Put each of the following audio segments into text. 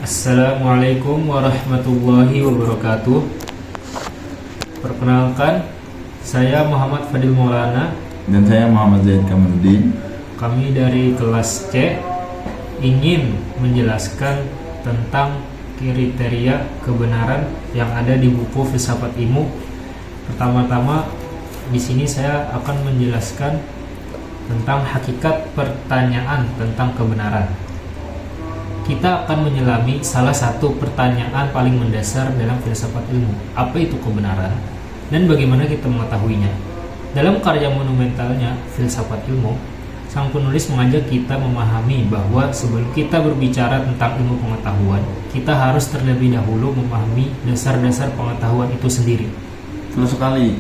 Assalamualaikum warahmatullahi wabarakatuh. Perkenalkan, saya Muhammad Fadil Maulana. Dan saya Muhammad Zaid Kamaluddin. Kami dari kelas C ingin menjelaskan tentang kriteria kebenaran yang ada di buku Filsafat Ilmu. Pertama-tama, di sini saya akan menjelaskan tentang hakikat pertanyaan tentang kebenaran. Kita akan menyelami salah satu pertanyaan paling mendasar dalam filsafat ilmu. Apa itu kebenaran dan bagaimana kita mengetahuinya? Dalam karya monumentalnya Filsafat Ilmu, sang penulis mengajak kita memahami bahwa sebelum kita berbicara tentang ilmu pengetahuan, kita harus terlebih dahulu memahami dasar-dasar pengetahuan itu sendiri. Betul sekali.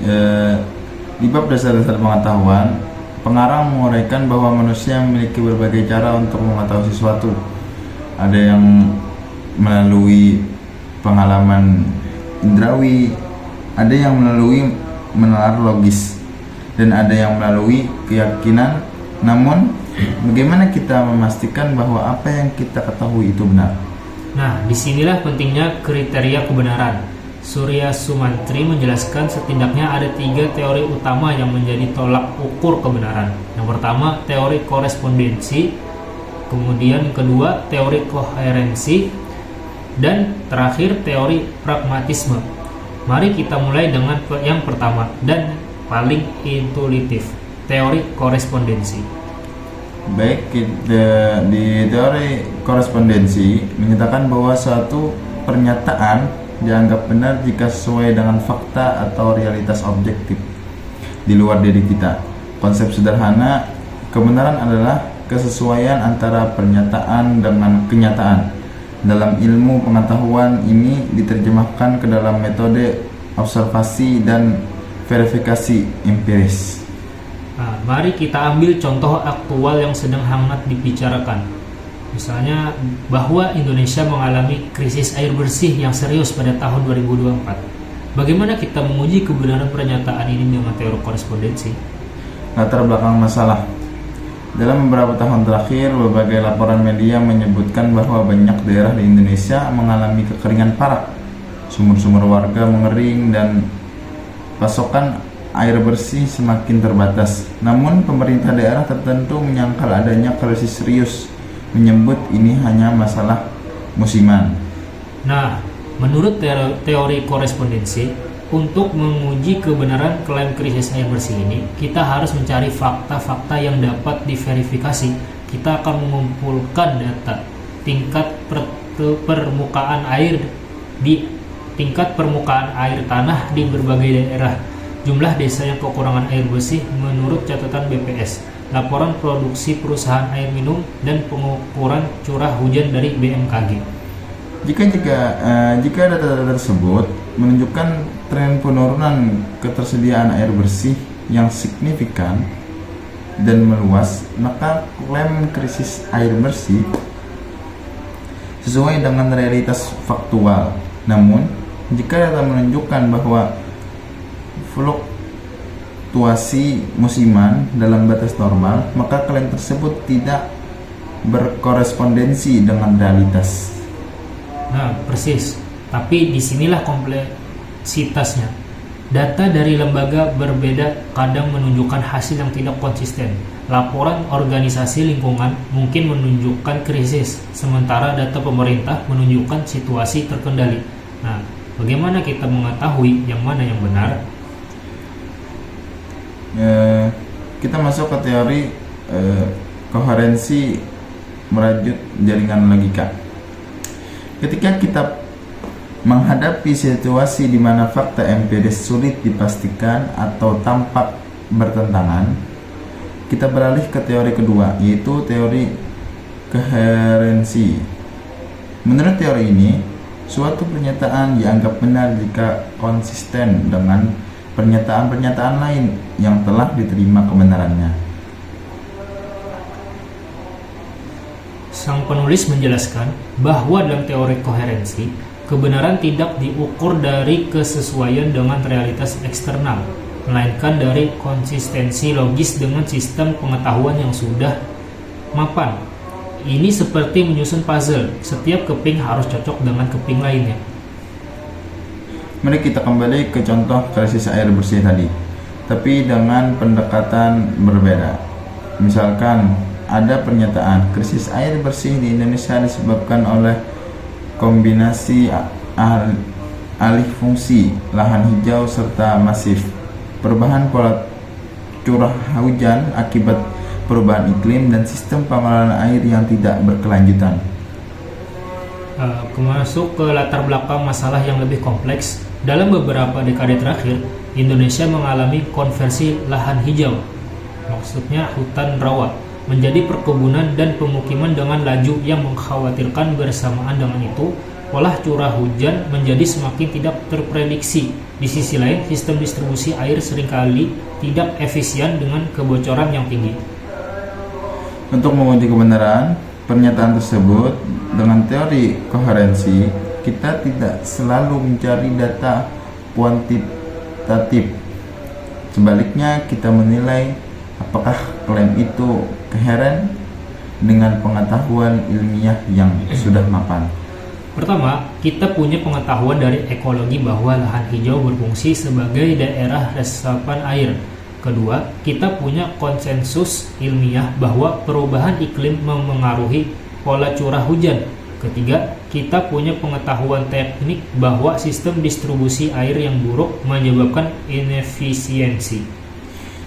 Di bab dasar-dasar pengetahuan, pengarang menguraikan bahwa manusia memiliki berbagai cara untuk mengetahui sesuatu. Ada yang melalui pengalaman indrawi, ada yang melalui menalar logis, dan ada yang melalui keyakinan. Namun, bagaimana kita memastikan bahwa apa yang kita ketahui itu benar? Nah, disinilah pentingnya kriteria kebenaran. Surya Sumantri menjelaskan setidaknya ada 3 teori utama yang menjadi tolak ukur kebenaran. Yang pertama, teori korespondensi. Kemudian kedua, teori koherensi, dan terakhir teori pragmatisme. Mari kita mulai dengan yang pertama dan paling intuitif, teori korespondensi. Baik, di teori korespondensi menyatakan bahwa suatu pernyataan dianggap benar jika sesuai dengan fakta atau realitas objektif di luar diri kita. Konsep sederhana, kebenaran adalah kesesuaian antara pernyataan dengan kenyataan. Dalam ilmu pengetahuan ini diterjemahkan ke dalam metode observasi dan verifikasi empiris. Nah, mari kita ambil contoh aktual yang sedang hangat dibicarakan. Misalnya bahwa Indonesia mengalami krisis air bersih yang serius pada tahun 2024. Bagaimana kita menguji kebenaran pernyataan ini dengan teori korespondensi? Latar belakang masalah. Dalam beberapa tahun terakhir, berbagai laporan media menyebutkan bahwa banyak daerah di Indonesia mengalami kekeringan parah. Sumur-sumur warga mengering dan pasokan air bersih semakin terbatas. Namun, pemerintah daerah tertentu menyangkal adanya krisis serius, menyebut ini hanya masalah musiman. Nah, menurut teori korespondensi, untuk menguji kebenaran klaim krisis air bersih ini, kita harus mencari fakta-fakta yang dapat diverifikasi. Kita akan mengumpulkan data tingkat permukaan air tanah di berbagai daerah, jumlah desa yang kekurangan air bersih menurut catatan BPS, laporan produksi perusahaan air minum, dan pengukuran curah hujan dari BMKG. Jika data-data tersebut menunjukkan tren penurunan ketersediaan air bersih yang signifikan dan meluas, maka klaim krisis air bersih sesuai dengan realitas faktual. Namun, jika data menunjukkan bahwa fluktuasi musiman dalam batas normal, maka klaim tersebut tidak berkorespondensi dengan realitas. Nah, persis. Tapi disinilah kompleksitasnya. Data dari lembaga berbeda kadang menunjukkan hasil yang tidak konsisten. Laporan organisasi lingkungan mungkin menunjukkan krisis, sementara data pemerintah menunjukkan situasi terkendali. Nah, bagaimana kita mengetahui yang mana yang benar? Kita masuk ke teori koherensi merajut jaringan logika. Ketika kita menghadapi situasi di mana fakta empiris sulit dipastikan atau tampak bertentangan, kita beralih ke teori kedua, yaitu teori koherensi. Menurut teori ini, suatu pernyataan dianggap benar jika konsisten dengan pernyataan-pernyataan lain yang telah diterima kebenarannya. Sang penulis menjelaskan bahwa dalam teori koherensi, kebenaran tidak diukur dari kesesuaian dengan realitas eksternal, melainkan dari konsistensi logis dengan sistem pengetahuan yang sudah mapan. Ini seperti menyusun puzzle, setiap keping harus cocok dengan keping lainnya. Mari kita kembali ke contoh krisis air bersih tadi, tapi dengan pendekatan berbeda. Misalkan ada pernyataan krisis air bersih di Indonesia disebabkan oleh kombinasi alih fungsi lahan hijau serta masif, perubahan pola curah hujan akibat perubahan iklim, dan sistem pengelolaan air yang tidak berkelanjutan. Masuk ke latar belakang masalah yang lebih kompleks. Dalam beberapa dekade terakhir, Indonesia mengalami konversi lahan hijau, maksudnya hutan rawa, menjadi perkebunan dan pemukiman dengan laju yang mengkhawatirkan. Bersamaan dengan itu, pola curah hujan menjadi semakin tidak terprediksi. Di sisi lain, sistem distribusi air seringkali tidak efisien dengan kebocoran yang tinggi. Untuk menguji kebenaran pernyataan tersebut dengan teori koherensi, kita tidak selalu mencari data kuantitatif. Sebaliknya, kita menilai apakah klaim itu koheren dengan pengetahuan ilmiah yang sudah mapan. Pertama, kita punya pengetahuan dari ekologi bahwa lahan hijau berfungsi sebagai daerah resapan air. Kedua, kita punya konsensus ilmiah bahwa perubahan iklim memengaruhi pola curah hujan. Ketiga, kita punya pengetahuan teknik bahwa sistem distribusi air yang buruk menyebabkan inefisiensi.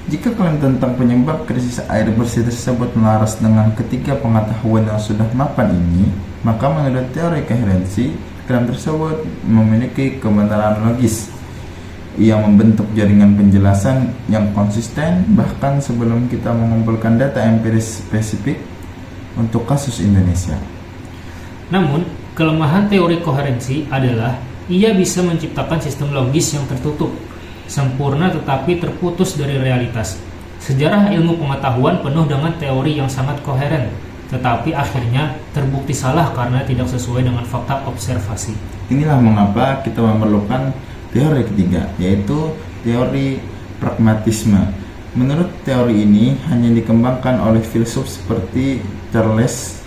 Jika klaim tentang penyebab krisis air bersih tersebut melaras dengan ketiga pengetahuan yang sudah mapan ini, maka menurut teori koherensi, klaim tersebut memiliki kebenaran logis. Ia membentuk jaringan penjelasan yang konsisten bahkan sebelum kita mengumpulkan data empiris spesifik untuk kasus Indonesia. Namun, kelemahan teori koherensi adalah ia bisa menciptakan sistem logis yang tertutup, sempurna tetapi terputus dari realitas. Sejarah ilmu pengetahuan penuh dengan teori yang sangat koheren, tetapi akhirnya terbukti salah karena tidak sesuai dengan fakta observasi. Inilah mengapa kita memerlukan teori ketiga, yaitu teori pragmatisme. Menurut teori ini hanya dikembangkan oleh filsuf seperti Charles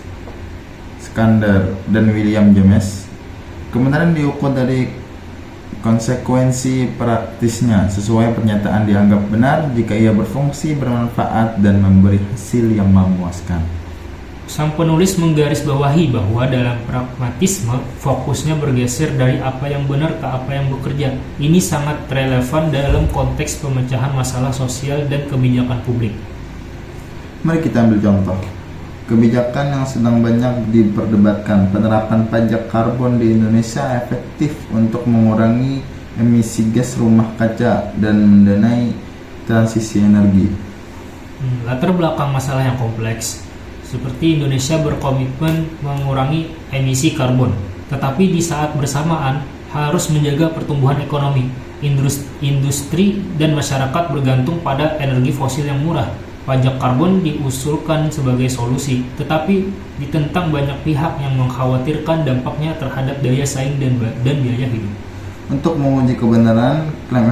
Skander dan William James. Kebenaran diukur dari konsekuensi praktisnya. Sesuai pernyataan dianggap benar jika ia berfungsi, bermanfaat, dan memberi hasil yang memuaskan. Sang penulis menggarisbawahi bahwa dalam pragmatisme, fokusnya bergeser dari apa yang benar ke apa yang bekerja. Ini sangat relevan dalam konteks pemecahan masalah sosial dan kebijakan publik. Mari kita ambil contoh. Kebijakan yang sedang banyak diperdebatkan, penerapan pajak karbon di Indonesia efektif untuk mengurangi emisi gas rumah kaca dan mendanai transisi energi. Latar belakang masalah yang kompleks. Seperti Indonesia berkomitmen mengurangi emisi karbon, tetapi di saat bersamaan harus menjaga pertumbuhan ekonomi. Industri dan masyarakat bergantung pada energi fosil yang murah. Pajak karbon diusulkan sebagai solusi, tetapi ditentang banyak pihak yang mengkhawatirkan dampaknya terhadap daya saing dan biaya hidup. Untuk menguji kebenaran klaim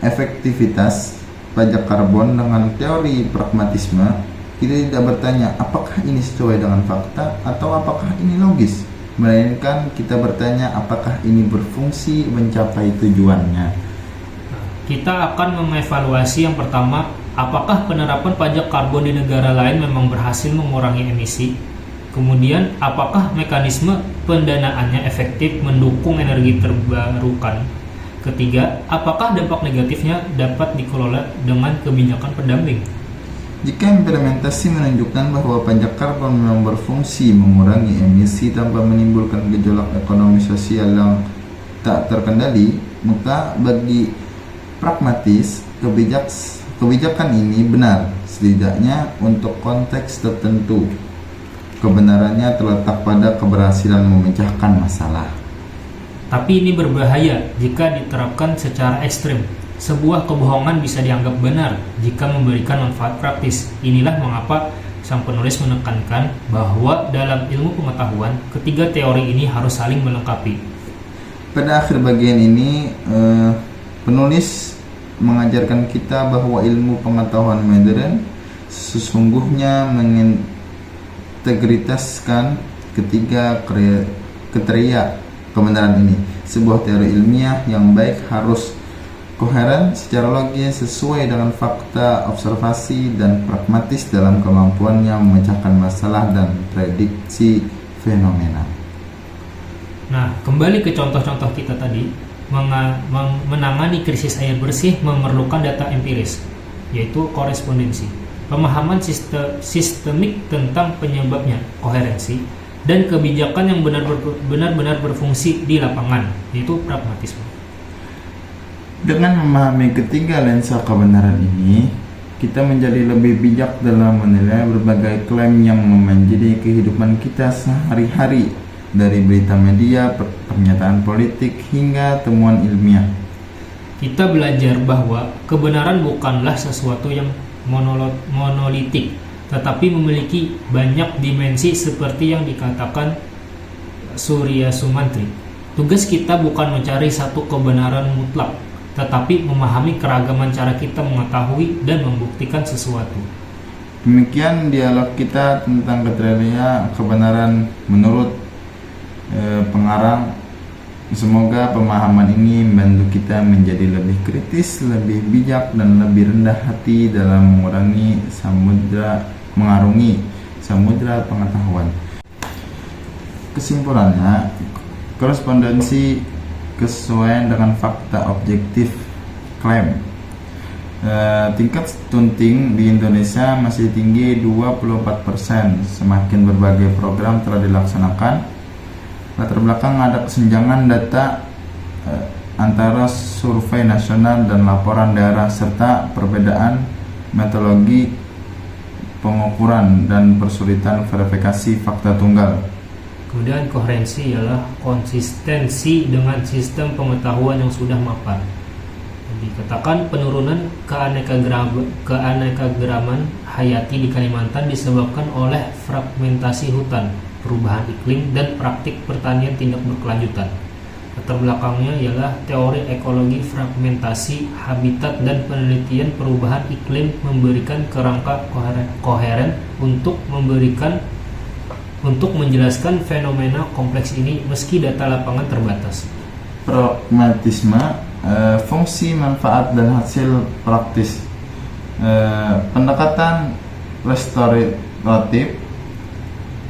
efektivitas pajak karbon dengan teori pragmatisme, kita tidak bertanya apakah ini sesuai dengan fakta atau apakah ini logis, melainkan kita bertanya apakah ini berfungsi mencapai tujuannya. Kita akan mengevaluasi yang pertama, apakah penerapan pajak karbon di negara lain memang berhasil mengurangi emisi? Kemudian, apakah mekanisme pendanaannya efektif mendukung energi terbarukan? Ketiga, apakah dampak negatifnya dapat dikelola dengan kebijakan pendamping? Jika implementasi menunjukkan bahwa pajak karbon memang berfungsi mengurangi emisi tanpa menimbulkan gejolak ekonomi sosial yang tak terkendali, maka bagi pragmatis kebijakan ini benar, setidaknya untuk konteks tertentu. Kebenarannya terletak pada keberhasilan memecahkan masalah. Tapi ini berbahaya jika diterapkan secara ekstrim. Sebuah kebohongan bisa dianggap benar jika memberikan manfaat praktis. Inilah mengapa sang penulis menekankan bahwa dalam ilmu pengetahuan, ketiga teori ini harus saling melengkapi. Pada akhir bagian ini, penulis mengajarkan kita bahwa ilmu pengetahuan modern sesungguhnya mengintegritaskan ketiga kriteria kebenaran ini. Sebuah teori ilmiah yang baik harus koheren secara logis, sesuai dengan fakta, observasi, dan pragmatis dalam kemampuannya memecahkan masalah dan prediksi fenomena. Nah, kembali ke contoh-contoh kita tadi, menangani krisis air bersih memerlukan data empiris, yaitu korespondensi, pemahaman sistemik tentang penyebabnya, koherensi, dan kebijakan yang benar-benar berfungsi di lapangan, yaitu pragmatisme. Dengan memahami ketiga lensa kebenaran ini, kita menjadi lebih bijak dalam menilai berbagai klaim yang memanjiri kehidupan kita sehari-hari, dari berita media, pernyataan politik, hingga temuan ilmiah. Kita belajar bahwa kebenaran bukanlah sesuatu yang monolitik, tetapi memiliki banyak dimensi seperti yang dikatakan Surya Sumantri. Tugas kita bukan mencari satu kebenaran mutlak, tetapi memahami keragaman cara kita mengetahui dan membuktikan sesuatu. Demikian dialog kita tentang kriteria kebenaran menurut pengarang. Semoga pemahaman ini membantu kita menjadi lebih kritis, lebih bijak, dan lebih rendah hati dalam mengarungi samudra pengetahuan. Kesimpulannya, korespondensi kesesuaian dengan fakta objektif klaim. Tingkat stunting di Indonesia masih tinggi 24%. Semakin berbagai program telah dilaksanakan, latar belakang ada kesenjangan data antara survei nasional dan laporan daerah, serta perbedaan metodologi pengukuran dan persulitan verifikasi fakta tunggal. Kemudian koherensi ialah konsistensi dengan sistem pengetahuan yang sudah mapan. Dikatakan penurunan keanekaragaman hayati di Kalimantan disebabkan oleh fragmentasi hutan, perubahan iklim, dan praktik pertanian tidak berkelanjutan. Latar belakangnya ialah teori ekologi fragmentasi habitat dan penelitian perubahan iklim memberikan kerangka koheren untuk menjelaskan fenomena kompleks ini meski data lapangan terbatas. Pragmatisme, fungsi, manfaat, dan hasil praktis. Pendekatan restoratif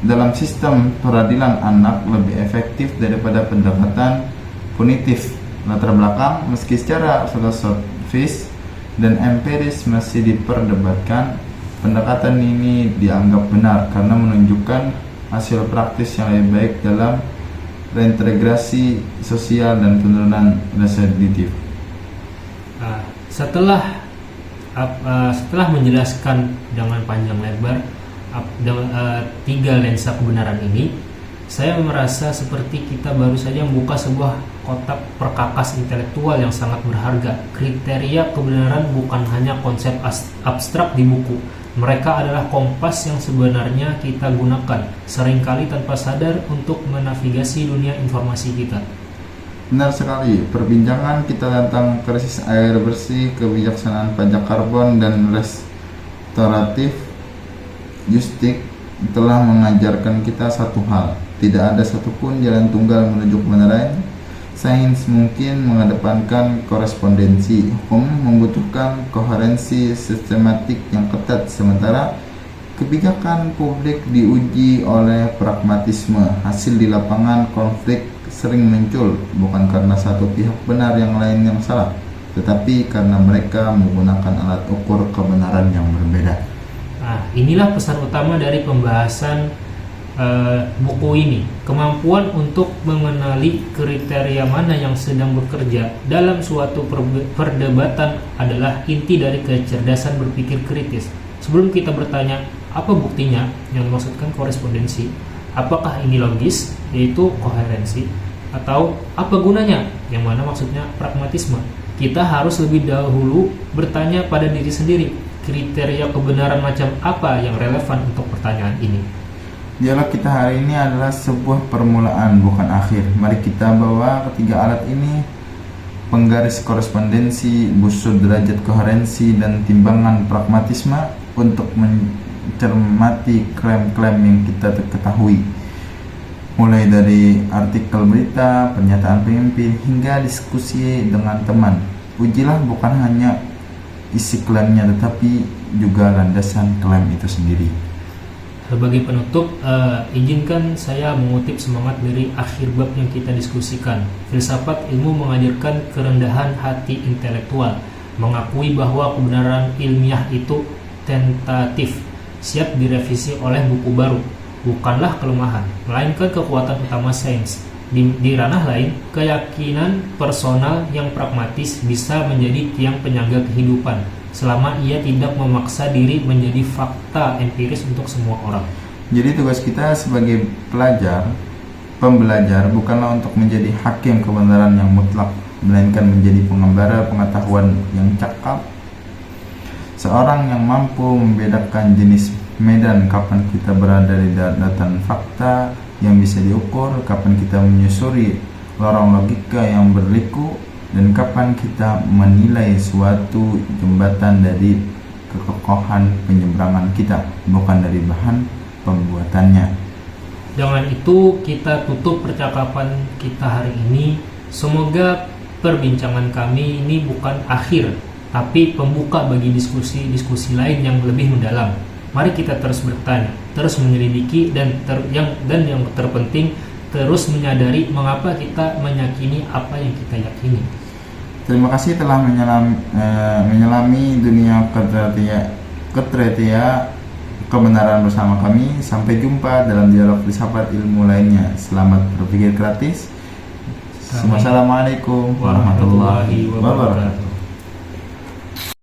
dalam sistem peradilan anak lebih efektif daripada pendekatan punitif. Latar belakang, meski secara filosofis dan empiris masih diperdebatkan, pendekatan ini dianggap benar karena menunjukkan hasil praktis yang lebih baik dalam reintegrasi sosial dan penurunan residitif. Setelah menjelaskan dengan panjang lebar tiga lensa kebenaran ini, saya merasa seperti kita baru saja membuka sebuah kotak perkakas intelektual yang sangat berharga. Kriteria kebenaran bukan hanya konsep abstrak di buku. Mereka adalah kompas yang sebenarnya kita gunakan seringkali tanpa sadar untuk menavigasi dunia informasi kita. Benar sekali, perbincangan kita tentang krisis air bersih, kebijaksanaan pajak karbon, dan restoratif justik telah mengajarkan kita satu hal: tidak ada satupun jalan tunggal menuju kebenaran. Sains mungkin mengedepankan korespondensi, hukum membutuhkan koherensi sistematik yang ketat, sementara kebijakan publik diuji oleh pragmatisme. Hasil di lapangan, konflik sering muncul bukan karena satu pihak benar yang lain yang salah, tetapi karena mereka menggunakan alat ukur kebenaran yang berbeda. Nah, inilah pesan utama dari pembahasan buku ini. Kemampuan untuk mengenali kriteria mana yang sedang bekerja dalam suatu perdebatan adalah inti dari kecerdasan berpikir kritis. Sebelum kita bertanya apa buktinya yang dimaksudkan korespondensi, apakah ini logis, yaitu koherensi, atau apa gunanya, yang mana maksudnya pragmatisme, kita harus lebih dahulu bertanya pada diri sendiri, kriteria kebenaran macam apa yang relevan untuk pertanyaan ini. Dialog kita hari ini adalah sebuah permulaan, bukan akhir. Mari kita bawa ketiga alat ini, penggaris korespondensi, busur derajat koherensi, dan timbangan pragmatisme, untuk mencermati klaim-klaim yang kita ketahui, mulai dari artikel berita, pernyataan pemimpin, hingga diskusi dengan teman. Ujilah bukan hanya isi klaimnya, tetapi juga landasan klaim itu sendiri. Sebagai penutup, izinkan saya mengutip semangat dari akhir bab yang kita diskusikan. Filsafat ilmu mengajarkan kerendahan hati intelektual, mengakui bahwa kebenaran ilmiah itu tentatif, siap direvisi oleh buku baru, bukanlah kelemahan, melainkan kekuatan utama sains. Di ranah lain, keyakinan personal yang pragmatis bisa menjadi tiang penyangga kehidupan, selama ia tidak memaksa diri menjadi fakta empiris untuk semua orang. Jadi tugas kita sebagai pembelajar bukanlah untuk menjadi hakim kebenaran yang mutlak, melainkan menjadi pengembara pengetahuan yang cakap, seorang yang mampu membedakan jenis medan, kapan kita berada di daratan fakta yang bisa diukur, kapan kita menyusuri lorong logika yang berliku, dan kapan kita menilai suatu jembatan dari kekokohan penyeberangan kita, bukan dari bahan pembuatannya. Dengan itu kita tutup percakapan kita hari ini. Semoga perbincangan kami ini bukan akhir, tapi pembuka bagi diskusi-diskusi lain yang lebih mendalam. Mari kita terus bertanya, terus menyelidiki, dan yang terpenting terus menyadari mengapa kita meyakini apa yang kita yakini. Terima kasih telah menyelami dunia Ketretia kebenaran bersama kami. Sampai jumpa dalam dialog filsafat ilmu lainnya. Selamat berpikir kreatif. Wassalamualaikum warahmatullahi wabarakatuh.